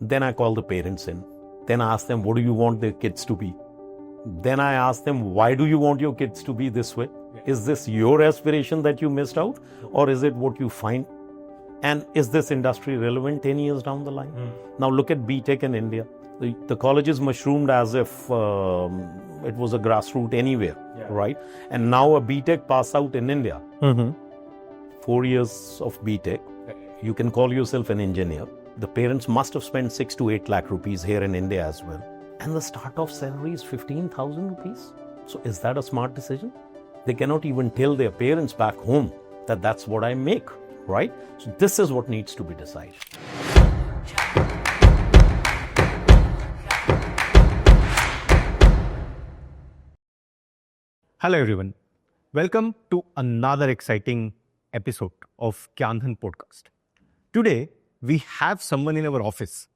Then I call the parents in. Then I ask them, what do you want their kids to be? Then I ask them, why do you want your kids to be this way? Is this your aspiration that you missed out? Or is it what you find? And is this industry relevant 10 years down the line? Now look at B.Tech in India. The colleges mushroomed as if it was a grassroots anywhere, right? And now a B.Tech pass out in India. 4 years of B.Tech, you can call yourself an engineer. The parents must have spent 6 to 8 lakh rupees here in India as well. And the start-off salary is 15,000 rupees. So is that a smart decision? They cannot even tell their parents back home that that's what I make, right? So this is what needs to be decided. Hello everyone. Welcome to another exciting episode of GyanDhan podcast. Today, we have someone in our office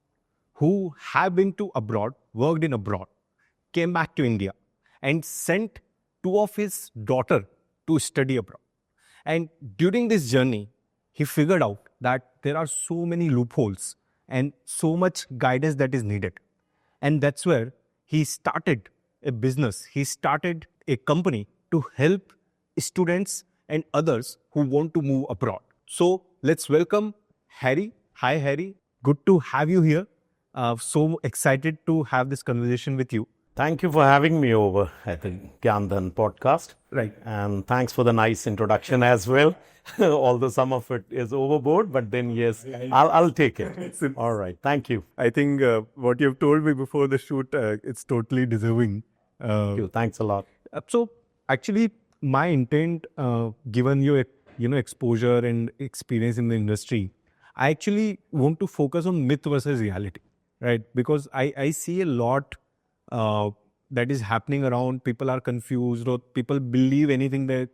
who have been to abroad, worked in abroad, came back to India and sent 2 of his daughter to study abroad. And during this journey, he figured out that there are so many loopholes and so much guidance that is needed. And that's where he started a business. He started a company to help students and others who want to move abroad. So let's welcome Harry. Hi, Harry. Good to have you here. So excited to have this conversation with you. Thank you for having me over at the GyanDhan podcast. Right. And thanks for the nice introduction as well. Although some of it is overboard, but then yes, I'll take it. All right. Thank you. I think what you've told me before the shoot, it's totally deserving. Thank you. Thanks a lot. So actually, my intent, given your exposure and experience in the industry, I actually want to focus on myth versus reality, right? Because I see a lot that is happening around. People are confused, or people believe anything that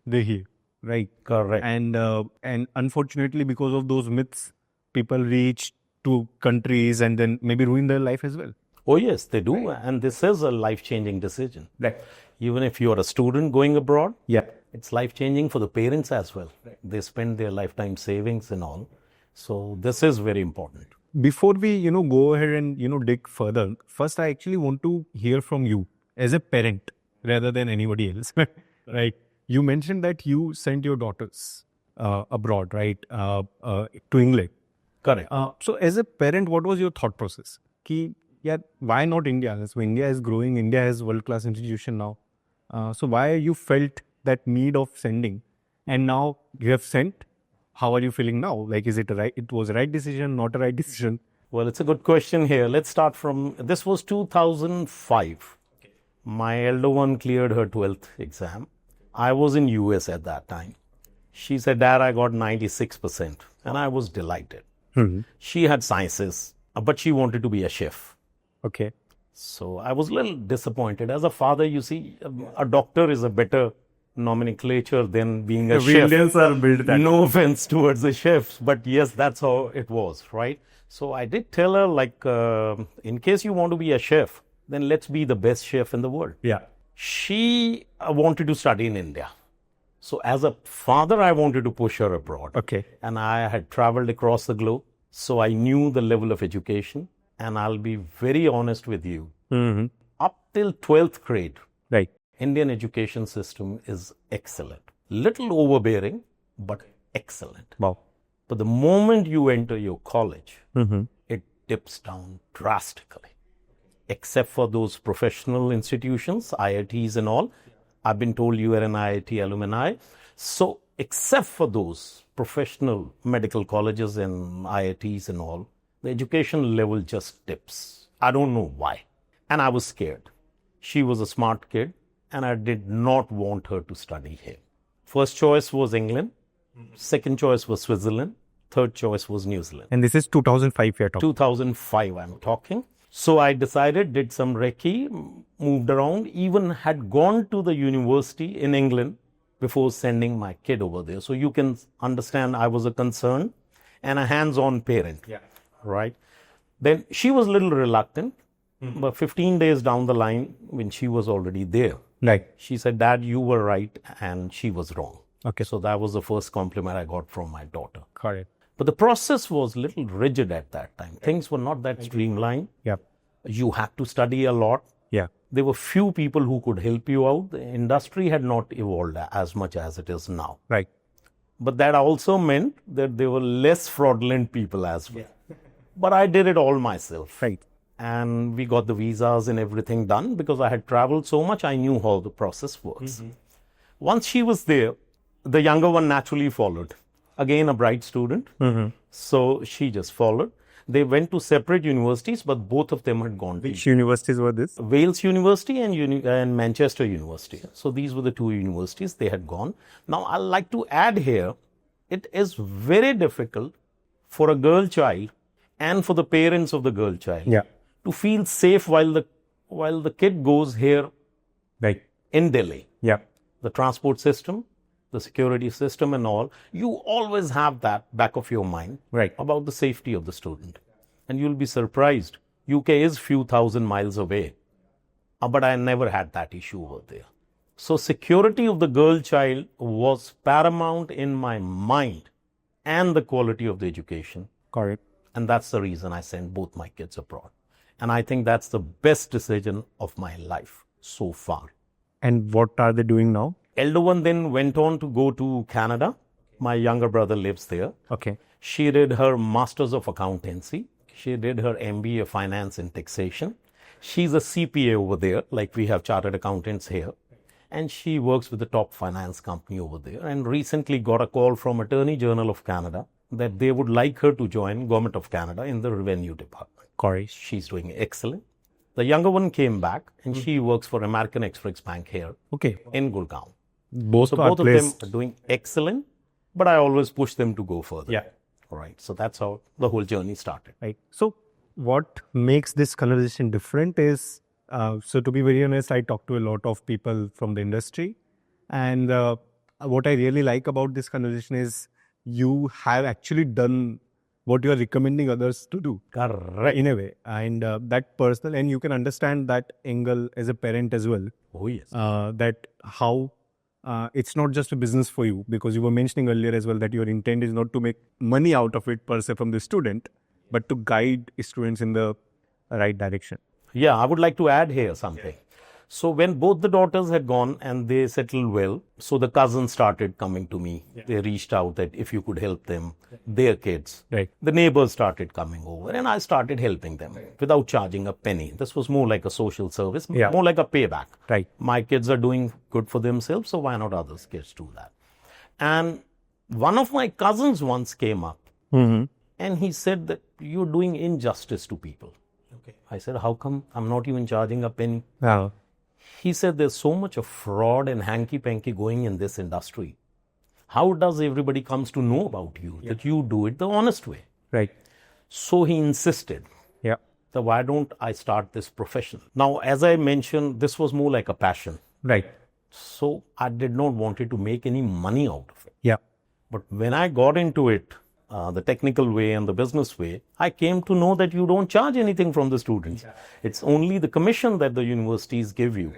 they hear, right? Correct. And unfortunately, because of those myths, people reach to countries and then maybe ruin their life as well. Oh yes, they do. Right. And this is a life-changing decision. Right. Even if you're a student going abroad, yeah, it's life-changing for the parents as well. Right. They spend their lifetime savings and all. So this is very important. Before we, go ahead and, dig further, first I actually want to hear from you as a parent rather than anybody else, right? You mentioned that you sent your daughters abroad, right, to England. Correct. So as a parent, what was your thought process? Why not India? So India is growing. India has world-class institution now. So why you felt that need of sending, and now you have sent? How are you feeling now? Like, is it right? It was a right decision, not a right decision? Well, it's a good question here. Let's start from, this was 2005. Okay. My elder one cleared her 12th exam. I was in US at that time. She said, Dad, I got 96%. And I was delighted. Mm-hmm. She had sciences, but she wanted to be a chef. Okay. So I was a little disappointed. As a father, you see, a doctor is a better nomenclature than being a chef. Indians are built that. No offense towards the chefs, but yes, that's how it was, right? So I did tell her, like, in case you want to be a chef, then let's be the best chef in the world. Yeah. She wanted to study in India. So as a father, I wanted to push her abroad. Okay. And I had traveled across the globe. So I knew the level of education. And I'll be very honest with you. Mm-hmm. Up till 12th grade, right, Indian education system is excellent. Little overbearing, but excellent. Wow. But the moment you enter your college, mm-hmm. it dips down drastically. Except for those professional institutions, IITs and all. I've been told you are an IIT alumni. So except for those professional medical colleges and IITs and all, the education level just dips. I don't know why. And I was scared. She was a smart kid and I did not want her to study here. First choice was England. Second choice was Switzerland. Third choice was New Zealand. And this is 2005 you're talking? 2005 I'm talking. So I decided, did some recce, moved around, even had gone to the university in England before sending my kid over there. So you can understand I was a concerned and a hands-on parent. Yeah. Right. Then she was a little reluctant, but 15 days down the line, when she was already there, right, she said, Dad, you were right and she was wrong. Okay. So that was the first compliment I got from my daughter. Correct. But the process was a little rigid at that time. Things were not that streamlined. Yeah. You had to study a lot. Yeah. There were few people who could help you out. The industry had not evolved as much as it is now. Right. But that also meant that there were less fraudulent people as well. But I did it all myself. Right. And we got the visas and everything done because I had traveled so much, I knew how the process works. Once she was there, the younger one naturally followed. Again, a bright student. So she just followed. They went to separate universities, but both of them had gone Which universities were this? to Wales University and Manchester University. So these were the two universities they had gone. Now, I'd like to add here, it is very difficult for a girl child and for the parents of the girl child Yeah. to feel safe while the kid goes here Right. in Delhi. Yeah. The transport system, the security system and all, you always have that back of your mind Right. about the safety of the student. And you'll be surprised. UK is few thousand miles away, but I never had that issue over there. So security of the girl child was paramount in my mind and the quality of the education. Correct. And that's the reason I sent both my kids abroad. And I think that's the best decision of my life so far. And what are they doing now? Elder one then went on to go to Canada. My younger brother lives there. Okay. She did her Masters of Accountancy. She did her MBA Finance and Taxation. She's a CPA over there, like we have chartered accountants here. And she works with the top finance company over there. And recently got a call from Attorney General of Canada that they would like her to join Government of Canada in the Revenue Department. Correct. She's doing excellent. The younger one came back and she works for American Express Bank here Okay. in Gurgaon. Both So are both of them placed. are doing excellent, but I always push them to go further. Yeah. All right. So that's how the whole journey started. Right. So what makes this conversation different is, so to be very honest, I talk to a lot of people from the industry. And what I really like about this conversation is you have actually done what you are recommending others to do. Correct. In a way. And that personal, and you can understand that angle as a parent as well. Oh, yes. That how it's not just a business for you, because you were mentioning earlier as well that your intent is not to make money out of it per se from the student, but to guide students in the right direction. Yeah, I would like to add here something. So when both the daughters had gone and they settled well, so the cousins started coming to me. They reached out that if you could help them, their kids. Right. The neighbors started coming over and I started helping them without charging a penny. This was more like a social service, Yeah. more like a payback. Right. My kids are doing good for themselves, so why not others' kids do that? And one of my cousins once came up and he said that you're doing injustice to people. Okay. I said, how come I'm not even charging a penny? He said, there's so much of fraud and hanky-panky going in this industry. How does everybody comes to know about you, that you do it the honest way? Right. So he insisted Yeah. that why don't I start this profession? Now, as I mentioned, this was more like a passion. Right. So I did not want it to make any money out of it. Yeah. But when I got into it, the technical way and the business way, I came to know that you don't charge anything from the students. It's only the commission that the universities give you.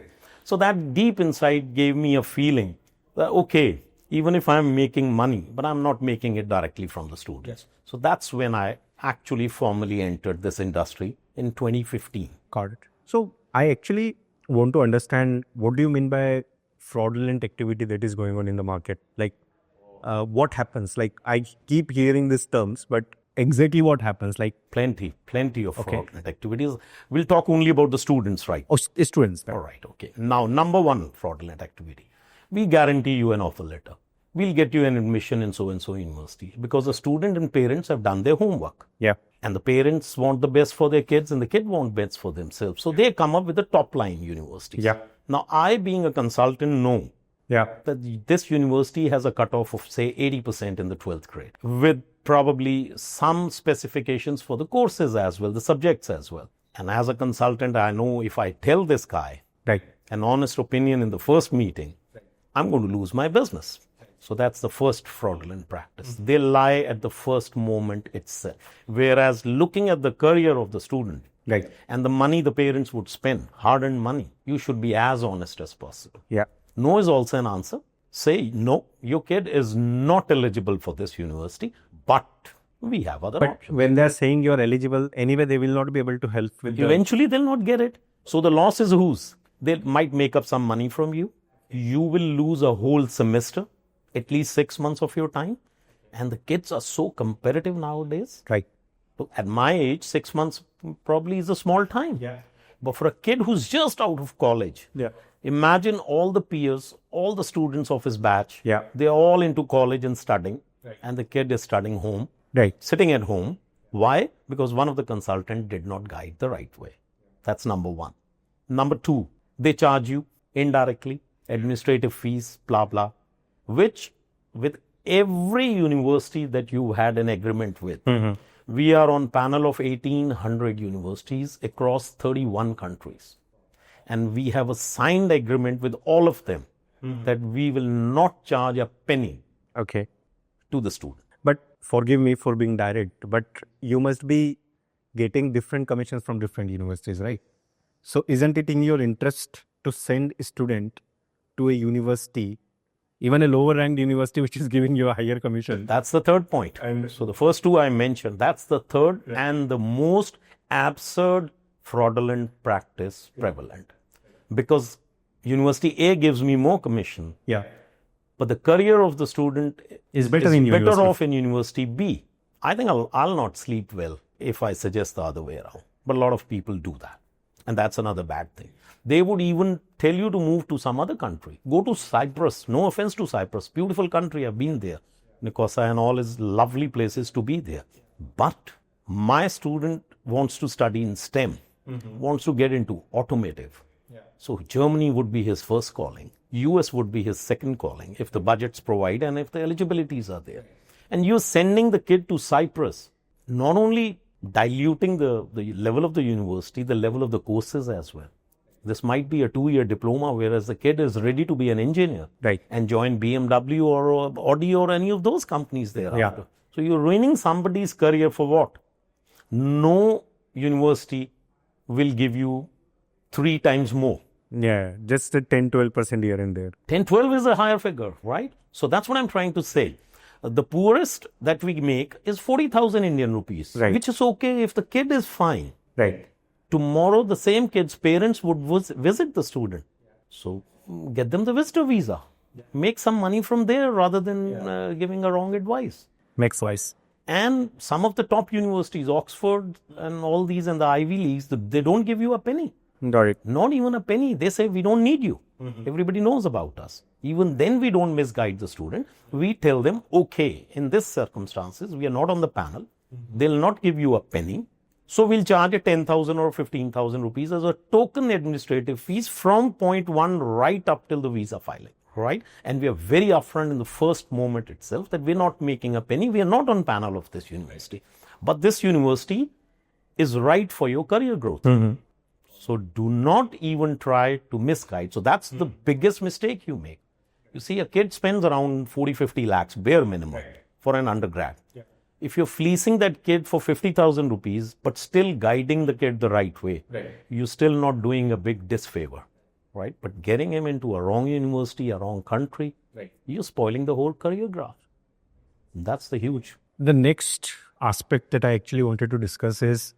So that deep inside gave me a feeling that, okay, even if I'm making money, but I'm not making it directly from the students. So that's when I actually formally entered this industry in 2015. Got it. So I actually want to understand, what do you mean by fraudulent activity that is going on in the market? Like, what happens? Like, I keep hearing these terms, but exactly what happens? Like, Plenty of fraudulent activities. We'll talk only about the students, right? students. All right, okay. Now, number one fraudulent activity. We guarantee you an offer letter. We'll get you an admission in so-and-so university because the student and parents have done their homework. Yeah. And the parents want the best for their kids and the kid want best for themselves. So they come up with the top line universities. Yeah. Now, I being a consultant know Yeah. that this university has a cutoff of say 80% in the 12th grade with probably some specifications for the courses as well, the subjects as well. And as a consultant, I know if I tell this guy Right. an honest opinion in the first meeting, I'm going to lose my business. So that's the first fraudulent practice. They lie at the first moment itself. Whereas looking at the career of the student Right. and the money the parents would spend, hard-earned money, you should be as honest as possible. Yeah. No is also an answer. Say, no, your kid is not eligible for this university, but We have other But options. when they're saying you're eligible, anyway, they will not be able to help with Eventually, they'll not get it. So the loss is whose? They might make up some money from you. You will lose a whole semester, at least 6 months of your time. And the kids are so competitive nowadays. Right. So at my age, 6 months probably is a small time. Yeah. But for a kid who's just out of college, Yeah. imagine all the peers, all the students of his batch. Yeah. They're all into college and studying. And the kid is studying home. Right. Sitting at home. Why? Because one of the consultants did not guide the right way. That's number one. Number two, they charge you indirectly, administrative fees, blah, blah, which with every university that you had an agreement with, we are on panel of 1,800 universities across 31 countries. And we have a signed agreement with all of them that we will not charge a penny Okay. to the student. But forgive me for being direct, but you must be getting different commissions from different universities, right? So isn't it in your interest to send a student to a university, even a lower ranked university, which is giving you a higher commission? That's the third point. And so the first two I mentioned, that's the third and the most absurd fraudulent practice prevalent. Because University A gives me more commission, Yeah. but the career of the student Is better in university. off in University B. I think I'll not sleep well if I suggest the other way around. But a lot of people do that. And that's another bad thing. They would even tell you to move to some other country. Go to Cyprus. No offense to Cyprus. Beautiful country. I've been there. Nicosia and all is lovely places to be there. But my student wants to study in STEM, wants to get into automotive. So Germany would be his first calling. US would be his second calling if the budgets provide and if the eligibilities are there. And you're sending the kid to Cyprus, not only diluting the level of the university, the level of the courses as well. This might be a 2-year diploma, whereas the kid is ready to be an engineer Right. and join BMW or Audi or any of those companies thereafter. Yeah. So you're ruining somebody's career for what? No university will give you 3 times more. Yeah. Just a 10-12% here and there. 10, 12 is a higher figure, right? So that's what I'm trying to say. The poorest that we make is 40,000 Indian rupees, Right. which is okay if the kid is fine. Right. Tomorrow, the same kid's parents would visit the student. So get them the visitor visa. Make some money from there rather than giving a wrong advice. Makes wise. And some of the top universities, Oxford and all these and the Ivy Leagues, they don't give you a penny. Got it. Not even a penny. They say, we don't need you. Everybody knows about us. Even then, we don't misguide the student. We tell them, okay, in this circumstances, we are not on the panel. They'll not give you a penny. So we'll charge a 10,000 or 15,000 rupees as a token administrative fees from point 1 right up till the visa filing. Right? And we are very upfront in the first moment itself that we're not making a penny. We are not on panel of this university. But this university is right for your career growth. So do not even try to misguide. So that's the biggest mistake you make. You see, a kid spends around 40, 50 lakhs, bare minimum, for an undergrad. If you're fleecing that kid for 50,000 rupees, but still guiding the kid the right way, you're still not doing a big disfavor, right? But getting him into a wrong university, a wrong country, you're spoiling the whole career graph. That's the huge. The next aspect that I actually wanted to discuss is,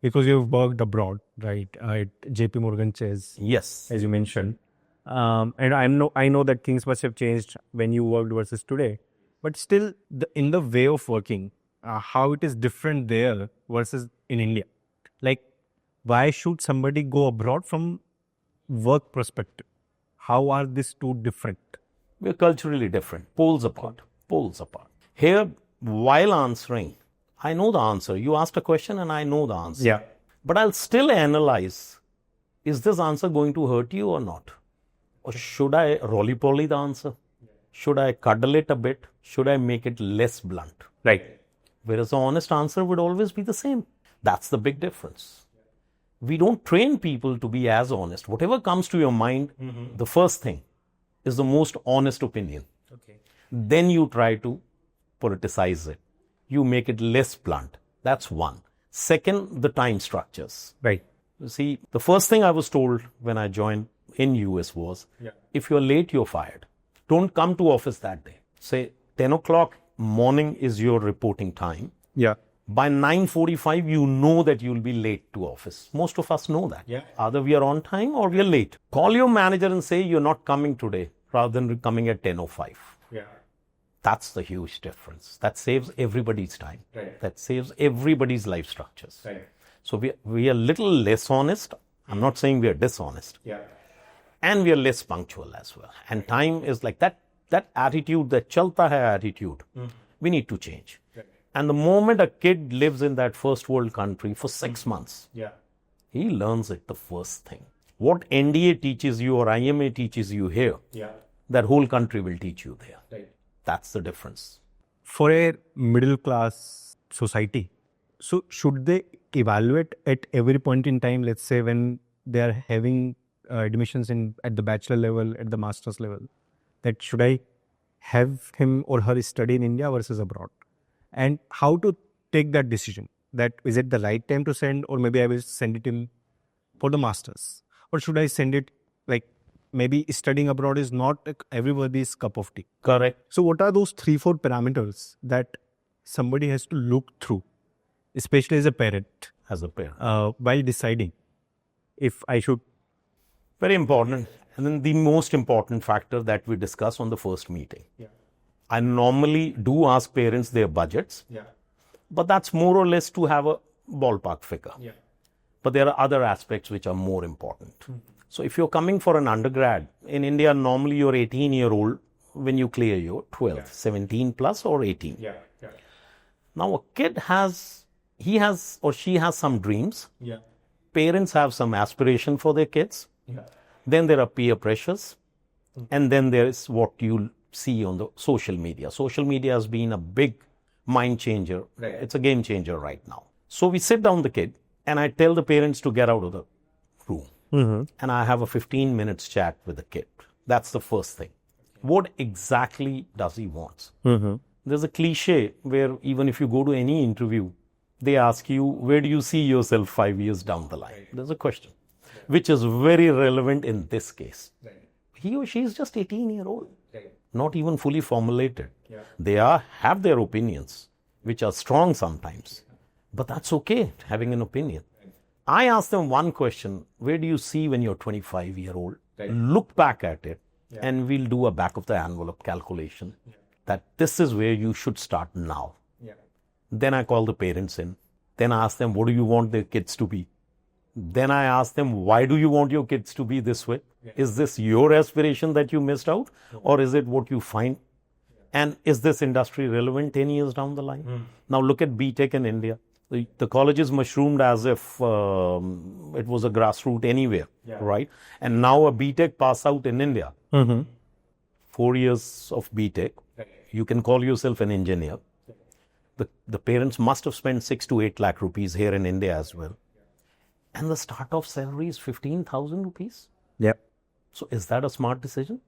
because you've worked abroad, right, at JP Morgan Chase, Yes. as you mentioned. And I know that things must have changed when you worked versus today. But still, in the way of working, how it is different there versus in India. Like, why should somebody go abroad from work perspective? How are these two different? We're culturally different, poles apart, poles apart. Here, while answering, I know the answer. You asked a question and I know the answer. Yeah. But I'll still analyze, is this answer going to hurt you or not? Or should I roly-poly the answer? Should I cuddle it a bit? Should I make it less blunt? Right. Whereas the honest answer would always be the same. That's the big difference. We don't train people to be as honest. Whatever comes to your mind, the first thing is the most honest opinion. Okay. Then you try to politicize it. You make it less blunt. That's one. Second, the time structures. Right. You see, the first thing I was told when I joined in US was, if you're late, you're fired. Don't come to office that day. Say 10 o'clock morning is your reporting time. Yeah. By 9:45, you know that you'll be late to office. Most of us know that. Yeah. Either we are on time or we are late. Call your manager and say you're not coming today rather than coming at 10:05. Yeah. That's the huge difference. That saves everybody's time. Right. That saves everybody's life structures. Right. So we are little less honest. I'm not saying we are dishonest. Yeah. And we are less punctual as well. And time is like that attitude, that chalta hai attitude, we need to change. Right. And the moment a kid lives in that first world country for 6 months, Yeah. he learns it the first thing. What NDA teaches you or IMA teaches you here, Yeah. that whole country will teach you there. Right. That's the difference. For a middle class society, so should they evaluate at every point in time, let's say when they are having admissions at the bachelor level, at the master's level, that should I have him or her study in India versus abroad? And how to take that decision? That is it the right time to send, or maybe I will send it in for the masters? Or should I send it like maybe studying abroad is not everybody's cup of tea? Correct. So what are those 3-4 parameters that somebody has to look through, especially as a parent, As a parent. while deciding if I should? Very important. And then the most important factor that we discuss on the first meeting. Yeah. I normally do ask parents their budgets, Yeah. but that's more or less to have a ballpark figure. Yeah. But there are other aspects which are more important. So if you're coming for an undergrad, in India, normally you're 18-year-old when you clear your 12th, 17 plus or 18. Yeah. Yeah. Now a kid he has or she has some dreams. Yeah. Parents have some aspiration for their kids. Yeah. Then there are peer pressures. And then there is what you see on the social media. Social media has been a big mind changer. Right. It's a game changer right now. So we sit down the kid and I tell the parents to get out of the room. And I have a 15 minutes chat with the kid. That's the first thing. What exactly does he want? There's a cliche where even if you go to any interview, they ask you, where do you see yourself 5 years down the line? There's a question, which is very relevant in this case. He or she is just 18-year-old, not even fully formulated. They have their opinions, which are strong sometimes, but that's okay, having an opinion. I ask them one question, where do you see when you're 25-year-old? Look back at it, and we'll do a back of the envelope calculation that this is where you should start now. Then I call the parents in. Then I ask them, what do you want their kids to be? Then I ask them, why do you want your kids to be this way? Is this your aspiration that you missed out? Or is it what you find? And is this industry relevant 10 years down the line? Now look at B.Tech in India. The colleges mushroomed as if it was a grassroots anywhere, right? And now a B.Tech pass out in India. 4 years of B.Tech, you can call yourself an engineer. The parents must have spent 6 to 8 lakh rupees here in India as well. And the start-off salary is 15,000 rupees. Yeah. So is that a smart decision?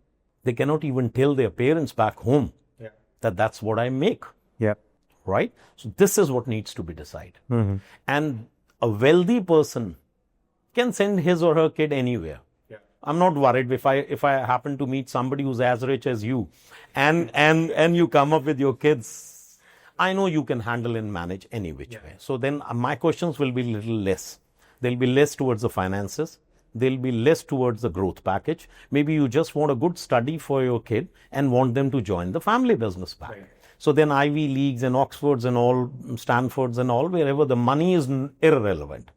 They cannot even tell their parents back home that that's what I make. Yeah. Right? So this is what needs to be decided. And a wealthy person can send his or her kid anywhere. I'm not worried if I happen to meet somebody who's as rich as you and you come up with your kids. I know you can handle and manage any which way. So then my questions will be a little less. They'll be less towards the finances. They'll be less towards the growth package. Maybe you just want a good study for your kid and want them to join the family business pack. So then Ivy Leagues and Oxfords and all, Stanfords and all, wherever the money is irrelevant.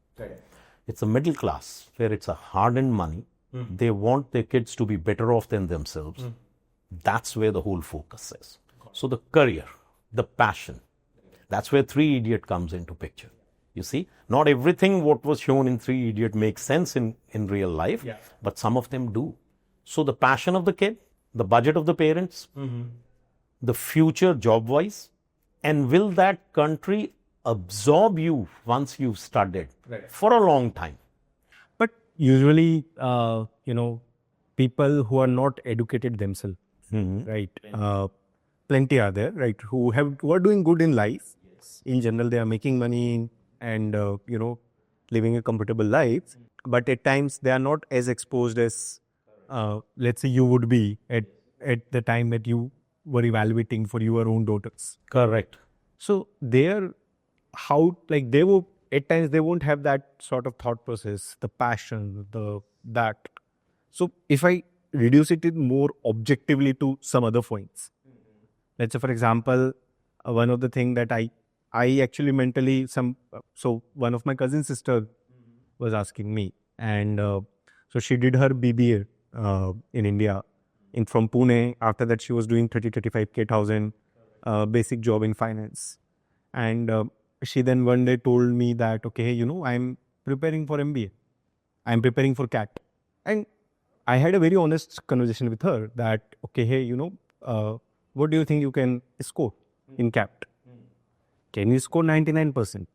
It's a middle class where it's a hard-earned money. They want their kids to be better off than themselves. That's where the whole focus is. So the career, the passion, that's where Three Idiot comes into picture. You see, not everything what was shown in Three Idiot makes sense in real life, but some of them do. So the passion of the kid, the budget of the parents, the future job-wise, and will that country absorb you once you've studied for a long time? But usually, people who are not educated themselves, right? Plenty are there, right? Who are doing good in life. In general, they are making money and living a comfortable life. But at times, they are not as exposed as, let's say, you would be at the time that you were evaluating for your own daughters. Correct. So there, how, like, they will, at times they won't have that sort of thought process, the passion, that. So if I reduce it in more objectively to some other points, let's say, for example, one of the thing that I actually mentally, so one of my cousin's sister was asking me, and so she did her BBA in India, from Pune. After that, she was doing 35K thousand basic job in finance, and she then one day told me that, okay, I'm preparing for MBA, I'm preparing for CAT, and I had a very honest conversation with her that, okay, hey, what do you think you can score in CAT? Can you score 99%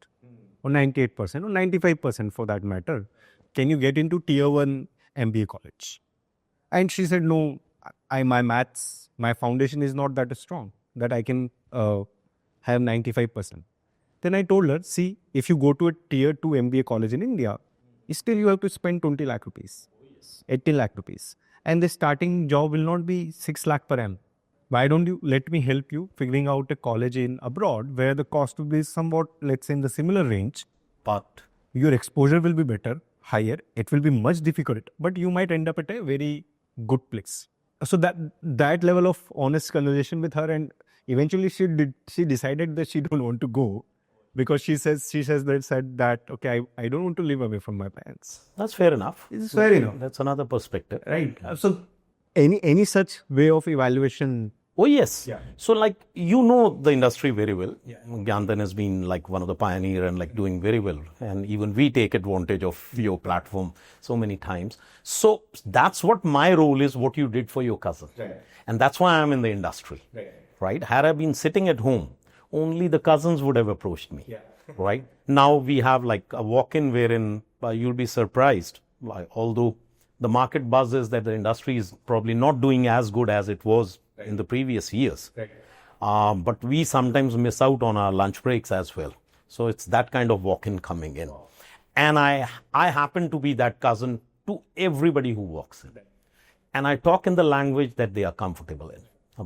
or 98% or 95% for that matter? Can you get into tier 1 MBA college? And she said, no, my maths, my foundation is not that strong that I can have 95%. Then I told her, see, if you go to a tier 2 MBA college in India, still you have to spend 20 lakh rupees, 18 lakh rupees. And the starting job will not be 6 lakh per annum. Why don't you let me help you figuring out a college in abroad where the cost will be somewhat, let's say, in the similar range, but your exposure will be better, higher. It will be much difficult, but you might end up at a very good place. So that level of honest conversation with her, and eventually she decided that she don't want to go, because she said that, okay, I don't want to live away from my parents. That's fair enough. It's fair enough. That's another perspective. Right. So any such way of evaluation? Oh, yes. Yeah. So, the industry very well. Yeah. GyanDhan has been one of the pioneer and doing very well. And even we take advantage of your platform so many times. So, that's what my role is, what you did for your cousin. Right. And that's why I'm in the industry. Right. Had I been sitting at home, only the cousins would have approached me. Yeah. Right. Now we have a walk-in wherein you'll be surprised. Although the market buzz is that the industry is probably not doing as good as it was in the previous years. Right. But we sometimes miss out on our lunch breaks as well. So it's that kind of walk-in coming in. Wow. And I happen to be that cousin to everybody who walks in. Right. And I talk in the language that they are comfortable in.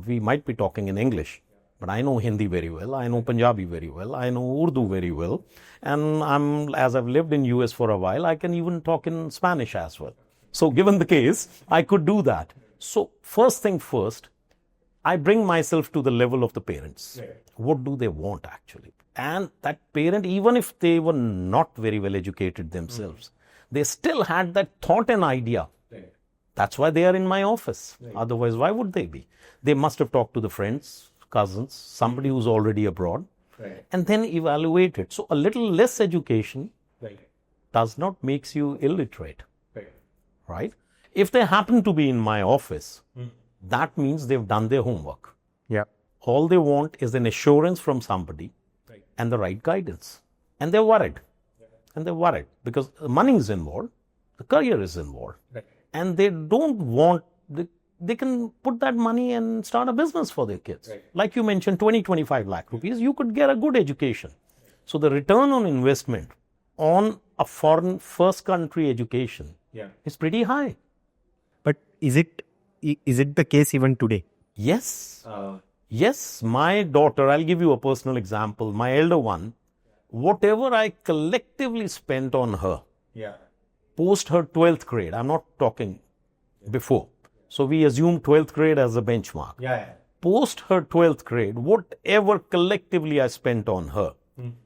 We might be talking in English, but I know Hindi very well. I know Punjabi very well. I know Urdu very well. And as I've lived in US for a while, I can even talk in Spanish as well. So given the case, I could do that. So first thing first, I bring myself to the level of the parents. Right. What do they want actually? And that parent, even if they were not very well educated themselves, they still had that thought and idea. Right. That's why they are in my office. Right. Otherwise, why would they be? They must have talked to the friends, cousins, somebody who's already abroad, right, and then evaluate it. So a little less education, right, does not makes you illiterate. Right? If they happen to be in my office, that means they've done their homework. Yeah. All they want is an assurance from somebody, right, and the right guidance. And they're worried. Yeah. And they're worried because the money is involved, the career is involved. Right. And they don't want, they can put that money and start a business for their kids. Right. Like you mentioned, 20-25 lakh rupees, you could get a good education. So the return on investment on a foreign first country education, yeah, is pretty high. But is it the case even today? Yes. Yes, my daughter, I'll give you a personal example. My elder one, whatever I collectively spent on her, yeah, post her 12th grade, I'm not talking before. So we assume 12th grade as a benchmark. Yeah. Post her 12th grade, whatever collectively I spent on her,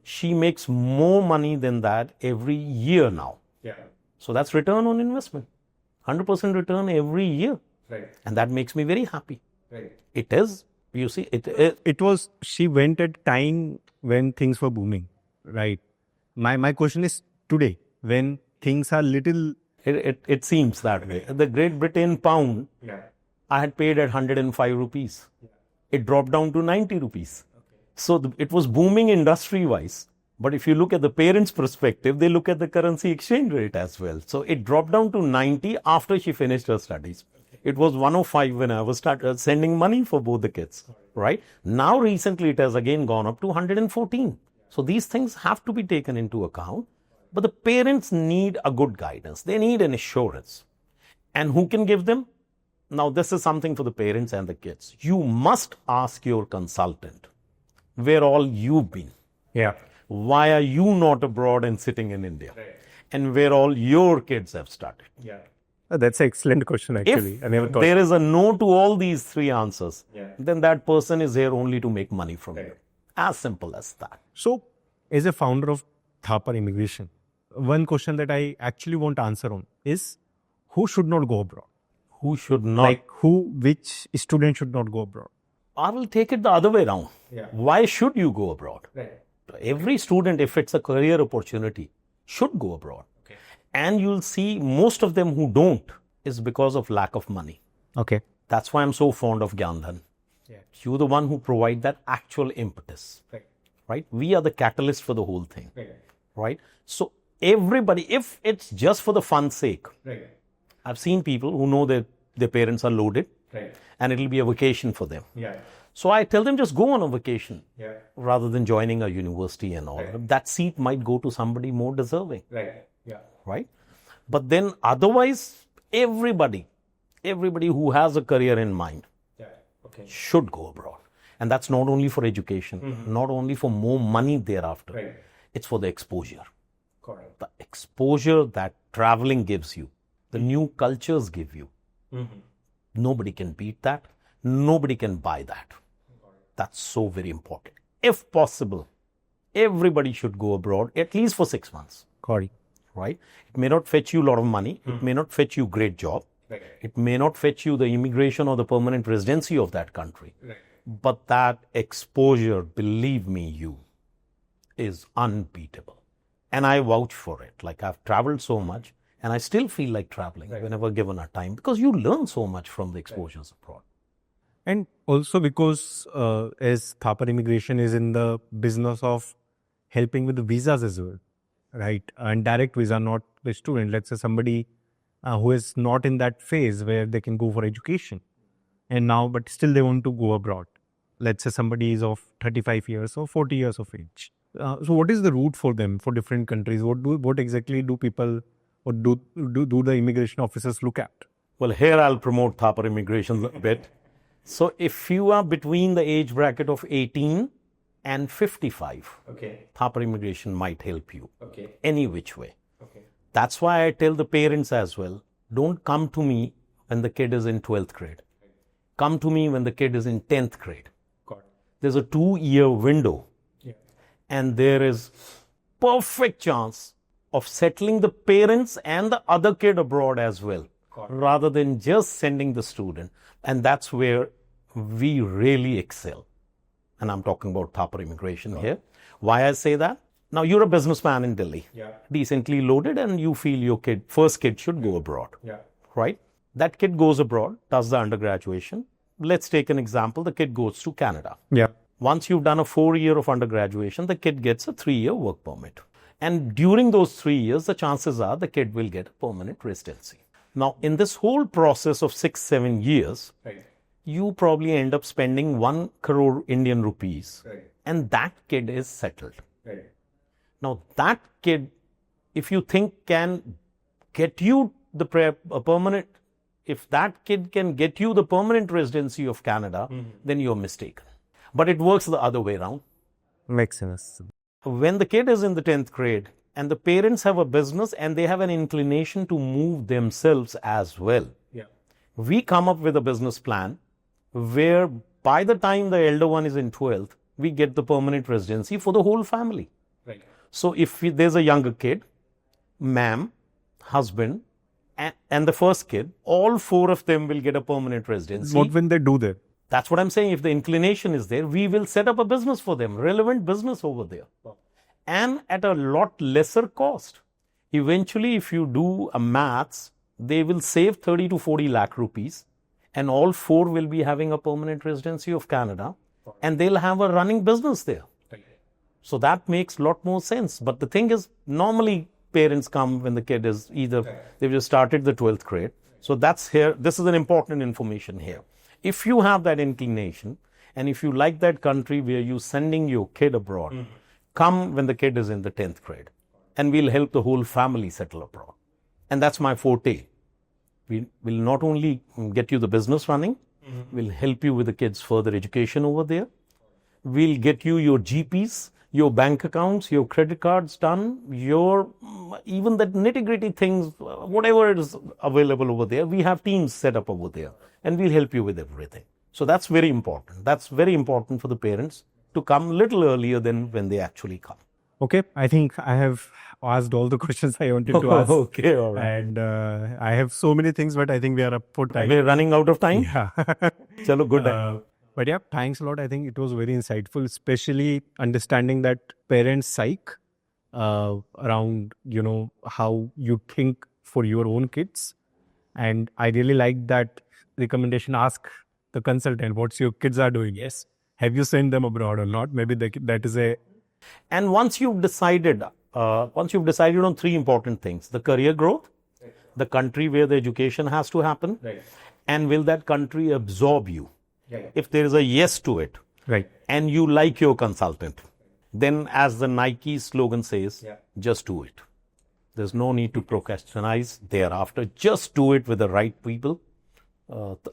she makes more money than that every year now. Yeah. So that's return on investment. 100% return every year. Right. And that makes me very happy. Right. It is, you see, it was, she went at time when things were booming, right? My question is today, when things are little... It seems that way. The Great Britain pound, yeah, I had paid at 105 rupees. Yeah. It dropped down to 90 rupees. Okay. So it was booming industry-wise. But if you look at the parents' perspective, they look at the currency exchange rate as well. So it dropped down to 90 after she finished her studies. It was 105 when I was sending money for both the kids, right? Now recently it has again gone up to 114. So these things have to be taken into account. But the parents need a good guidance. They need an assurance. And who can give them? Now this is something for the parents and the kids. You must ask your consultant where all you've been. Yeah. Why are you not abroad and sitting in India? And where all your kids have started. That's an excellent question, actually. If I never thought. there is a no to all these three answers, then that person is here only to make money from you. As simple as that. So, as a founder of Thapar Immigration, one question that I actually want to answer on is, who should not go abroad? Who should not? Which student should not go abroad? I will take it the other way around. Why should you go abroad? Every student, if it's a career opportunity, should go abroad. And you'll see most of them who don't is because of lack of money. Okay. That's why I'm so fond of GyanDhan. You're the one who provide that actual impetus. Right? We are the catalyst for the whole thing. Right? So everybody, if it's just for the fun's sake, I've seen people who know that their parents are loaded and it'll be a vacation for them. So I tell them just go on a vacation rather than joining a university and all. That seat might go to somebody more deserving. Right? But then otherwise, everybody who has a career in mind should go abroad. And that's not only for education, not only for more money thereafter. It's for the exposure. The exposure that traveling gives you, the new cultures give you. Nobody can beat that. Nobody can buy that. That's so very important. If possible, everybody should go abroad at least for 6 months. Right? It may not fetch you a lot of money. It may not fetch you a great job. It may not fetch you the immigration or the permanent residency of that country. But that exposure, believe me, is unbeatable. And I vouch for it. Like, I've traveled so much and I still feel like traveling whenever given a time, because you learn so much from the exposures abroad. And also because as Thapar Immigration is in the business of helping with the visas as well, right? And direct visa, not the student. Let's say somebody who is not in that phase where they can go for education and now, but still they want to go abroad. Let's say somebody is of 35 years or 40 years of age. So what is the route for them for different countries? What exactly do people or do the immigration officers look at? Well, here I'll promote Thapar Immigration a bit. So if you are between the age bracket of 18 and 55, Thapar Immigration might help you any which way. That's why I tell the parents as well, don't come to me when the kid is in 12th grade. Come to me when the kid is in 10th grade. There's a 2-year window and there is perfect chance of settling the parents and the other kid abroad as well, rather than just sending the student. And that's where we really excel. And I'm talking about Thapar Immigration here. Why I say that? Now, you're a businessman in Delhi, decently loaded, and you feel your first kid should go abroad, right? That kid goes abroad, does the undergraduation. Let's take an example. The kid goes to Canada. Once you've done a 4-year of undergraduation, the kid gets a 3-year work permit. And during those 3 years, the chances are the kid will get a permanent residency. Now, in this whole process of 6-7 years, you probably end up spending 1 crore Indian rupees, and that kid is settled. Now, that kid, if you think can get you the permanent, if that kid can get you the permanent residency of Canada, then you're mistaken. But it works the other way around. Makes sense. When the kid is in the 10th grade and the parents have a business and they have an inclination to move themselves as well, we come up with a business plan where by the time the elder one is in 12th, we get the permanent residency for the whole family. So if there's a younger kid, ma'am, husband, and the first kid, all 4 of them will get a permanent residency. What will they do there? That's what I'm saying. If the inclination is there, we will set up a business for them, relevant business over there. And at a lot lesser cost. Eventually, if you do a maths, they will save 30 to 40 lakh rupees. And all 4 will be having a permanent residency of Canada. And they'll have a running business there. So that makes a lot more sense. But the thing is, normally parents come when the kid is either, they've just started the 12th grade. So that's here. This is an important information here. If you have that inclination, and if you like that country where you're sending your kid abroad, come when the kid is in the 10th grade. And we'll help the whole family settle abroad. And that's my forte. We will not only get you the business running, we'll help you with the kids' further education over there. We'll get you your GPs. your bank accounts, your credit cards done, your even that nitty-gritty things, whatever is available over there, we have teams set up over there and we'll help you with everything. So that's very important. That's very important for the parents to come a little earlier than when they actually come. Okay, I think I have asked all the questions I wanted to ask. Okay, all right. And I have so many things, but I think we are up for time. We're running out of time. Yeah. Chalo, good. But yeah, thanks a lot. I think it was very insightful, especially understanding that parents' psyche around, how you think for your own kids. And I really like that recommendation. Ask the consultant what's your kids are doing. Yes. Have you sent them abroad or not? Maybe that is a... And once you've decided on three important things: the career growth, the country where the education has to happen, and will that country absorb you? If there is a yes to it, and you like your consultant, then as the Nike slogan says, just do it. There's no need to procrastinize thereafter. Just do it with the right people.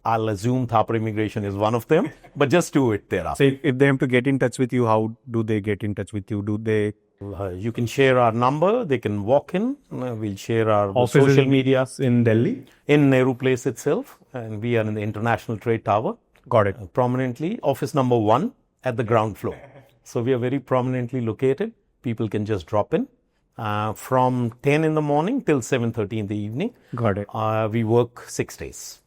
I'll assume Thapar Immigration is one of them, but just do it thereafter. So if they have to get in touch with you, how do they get in touch with you? Do they... You can share our number. They can walk in. We'll share our Offices social media in Delhi? in Nehru Place itself, and we are in the International Trade Tower. Got it. Prominently, office number 1 at the ground floor. So we are very prominently located. People can just drop in from 10 in the morning till 7:30 in the evening. Got it. We work 6 days.